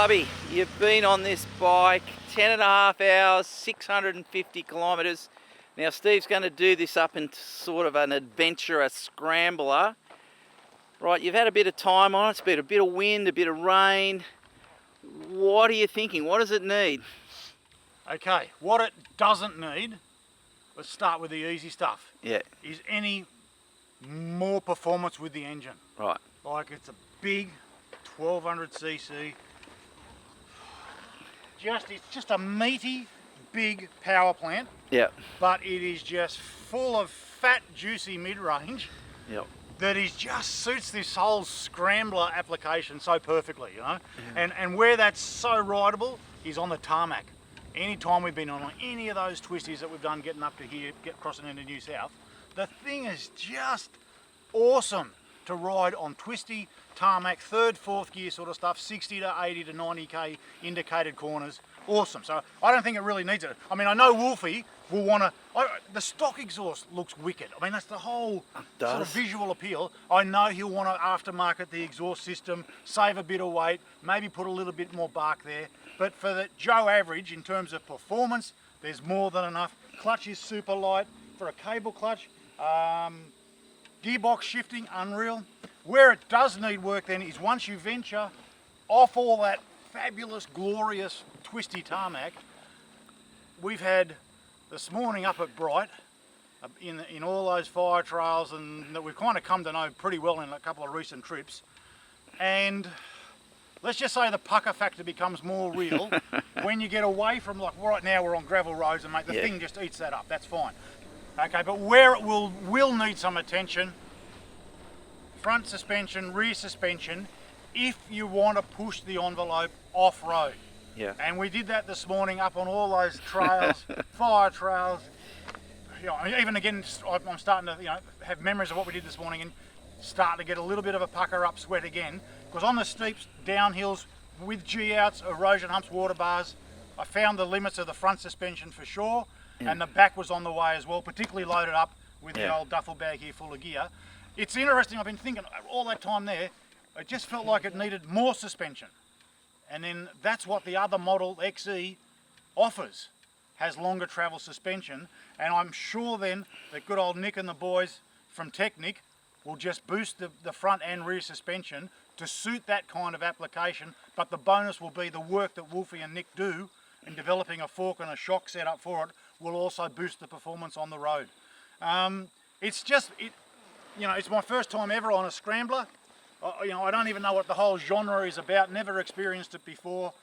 Clubby, you've been on this bike 10.5 hours, 650 kilometres. Now Steve's going to do this up in sort of an adventure, a scrambler. Right, you've had a bit of time on it, it's been a bit of wind, a bit of rain. What are you thinking? What does it need? Okay, what it doesn't need, let's start with the easy stuff. Yeah. Is any more performance with the engine. Right. Like it's a big 1200cc. It's just a meaty, big power plant. Yeah. But it is just full of fat, juicy mid-range. Yep. That is just suits this whole scrambler application so perfectly, you know. And where that's so rideable is on the tarmac. Anytime we've been on any of those twisties that we've done getting up to here, crossing into New South, the thing is just awesome to ride on twisty tarmac, third, fourth gear sort of stuff, 60 to 80 to 90k indicated corners. Awesome. So I don't think it really needs it. I mean, I know Wolfie will want to. The stock exhaust looks wicked. I mean, that's the whole sort of visual appeal. I know he'll want to aftermarket the exhaust system, save a bit of weight, maybe put a little bit more bark there. But for the Joe average, in terms of performance, there's more than enough. Clutch is super light for a cable clutch. Gearbox shifting, unreal. Where it does need work then is once you venture off all that fabulous, glorious, twisty tarmac. We've had this morning up at Bright, in all those fire trails, and that we've kind of come to know pretty well in a couple of recent trips. And let's just say the pucker factor becomes more real when you get away from, like right now we're on gravel roads and mate, the thing just eats that up, that's fine. Okay, but where it will need some attention, front suspension, rear suspension, if you want to push the envelope off-road. Yeah. And we did that this morning up on all those trails, fire trails. You know, even again, I'm starting to have memories of what we did this morning and start to get a little bit of a pucker up sweat again. Because on the steeps, downhills, with G-outs, erosion humps, water bars, I found the limits of the front suspension for sure. Yeah. And the back was on the way as well, particularly loaded up with the old duffel bag here full of gear. It's interesting, I've been thinking all that time there, it just felt like it needed more suspension. And then that's what the other model XE offers, has longer travel suspension. And I'm sure then that good old Nick and the boys from Technic will just boost the front and rear suspension to suit that kind of application. But the bonus will be the work that Wolfie and Nick do in developing a fork and a shock setup for it will also boost the performance on the road. It's my first time ever on a scrambler. I don't even know what the whole genre is about, never experienced it before.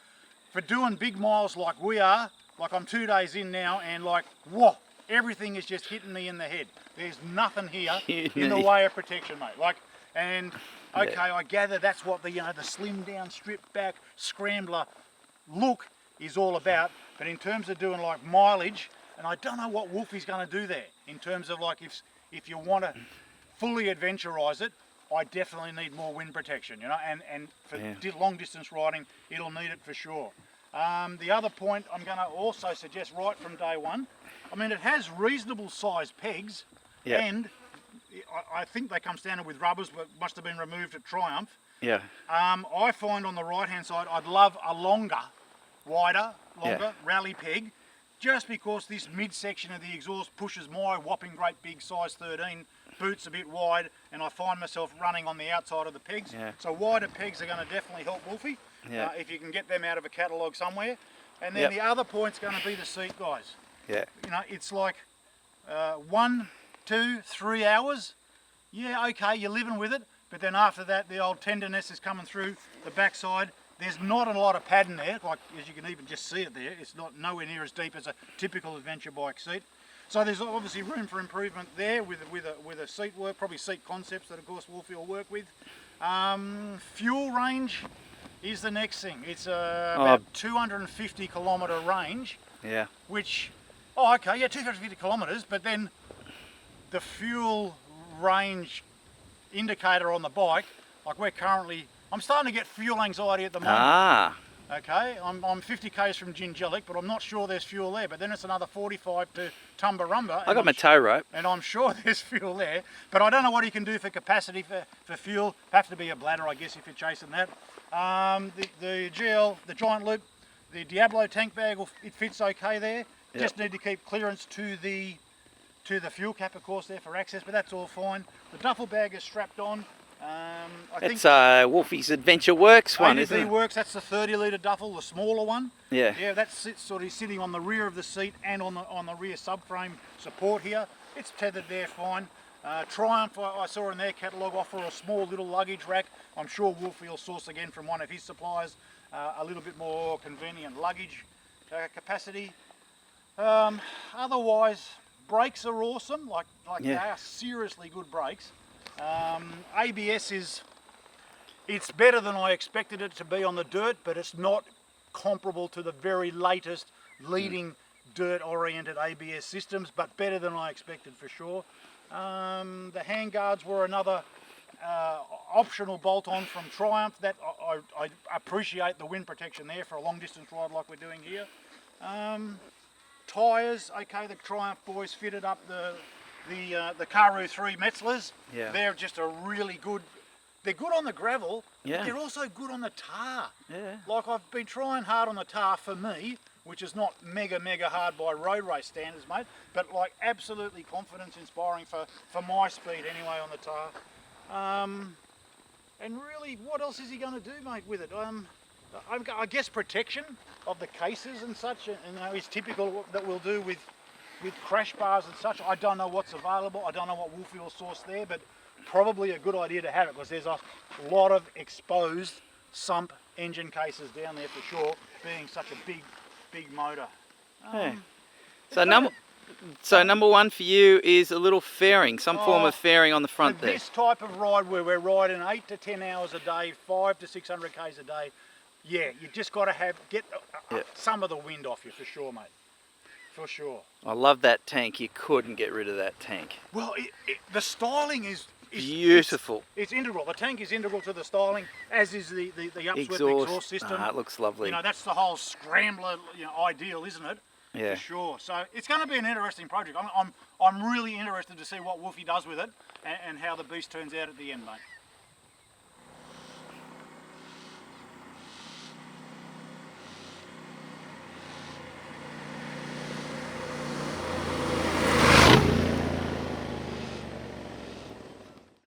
For doing big miles like we are, like I'm 2 days in now, and like, whoa, everything is just hitting me in the head. There's nothing here in the way of protection, mate. I gather that's what the slim down, stripped back scrambler look is all about. But in terms of doing like mileage, and I don't know what Wolfie's going to do there in terms of like if you want to fully adventurize it, I definitely need more wind protection, and for long distance riding, it'll need it for sure. The other point I'm going to also suggest right from day one, I mean, it has reasonable sized pegs, and I think they come standard with rubbers, but must have been removed at Triumph. Yeah. I find on the right hand side, I'd love a wider rally peg, just because this midsection of the exhaust pushes my whopping great big size 13 boots a bit wide, and I find myself running on the outside of the pegs. Yeah. So wider pegs are going to definitely help Wolfie, if you can get them out of a catalogue somewhere. And then the other point's going to be the seat, guys. Yeah. It's like 1, 2, 3 hours. Yeah, okay, you're living with it, but then after that, the old tenderness is coming through the backside. There's not a lot of padding there, like as you can even just see it there. It's not nowhere near as deep as a typical adventure bike seat. So there's obviously room for improvement there with a seat work, probably seat concepts that of course Wolfie will work with. Fuel range is the next thing. It's about 250 kilometre range. Yeah. Which, 250 kilometres, but then the fuel range indicator on the bike, like I'm starting to get fuel anxiety at the moment. Okay, I'm 50 k's from Gingelic, but I'm not sure there's fuel there. But then it's another 45 to Tumbarumba. I got my tow rope. And I'm sure there's fuel there. But I don't know what you can do for capacity for fuel. Have to be a bladder, I guess, if you're chasing that. The GL, the giant loop, the Diablo tank bag, it fits okay there. Yep. Just need to keep clearance to the fuel cap, of course, there for access, but that's all fine. The duffel bag is strapped on. I think That's Wolfie's Adventure Works one, isn't ADV it? Works, that's the 30 litre duffel, the smaller one. Yeah. Yeah, that's sort of sitting on the rear of the seat and on the rear subframe support here. It's tethered there fine. Triumph, I saw in their catalogue, offer a small little luggage rack. I'm sure Wolfie will source again from one of his suppliers a little bit more convenient luggage capacity. Otherwise, brakes are awesome. Like Yeah. They are seriously good brakes. ABS it's better than I expected it to be on the dirt, but it's not comparable to the very latest leading dirt-oriented ABS systems, but better than I expected for sure. The handguards were another optional bolt-on from Triumph. That I appreciate the wind protection there for a long-distance ride like we're doing here. Tyres, okay, the Triumph boys fitted up the Karoo 3 Metzlers. Yeah. They're just a really good. They're good on the gravel. Yeah. But they're also good on the tar. Yeah. Like I've been trying hard on the tar for me, which is not mega hard by road race standards, mate, but like absolutely confidence inspiring for my speed anyway on the tar. And really, what else is he going to do, mate, with it? I guess protection of the cases and such, and is typical that we'll do with crash bars and such. I don't know what's available. I don't know what Wolfie will source there, but probably a good idea to have it because there's a lot of exposed sump engine cases down there for sure, being such a big motor. Yeah. So number one for you is a little fairing, some form of fairing on the front For there. this type of ride where we're riding 8 to 10 hours a day, 5 to 600 k's a day, yeah, you just got to get some of the wind off you for sure, mate. For sure. I love that tank. You couldn't get rid of that tank. Well, the styling is beautiful. It's integral. The tank is integral to the styling, as is the upswept exhaust system. It looks lovely. You know, that's the whole Scrambler ideal, isn't it? Yeah. For sure. So it's going to be an interesting project. I'm really interested to see what Wolfie does with it and how the beast turns out at the end, mate.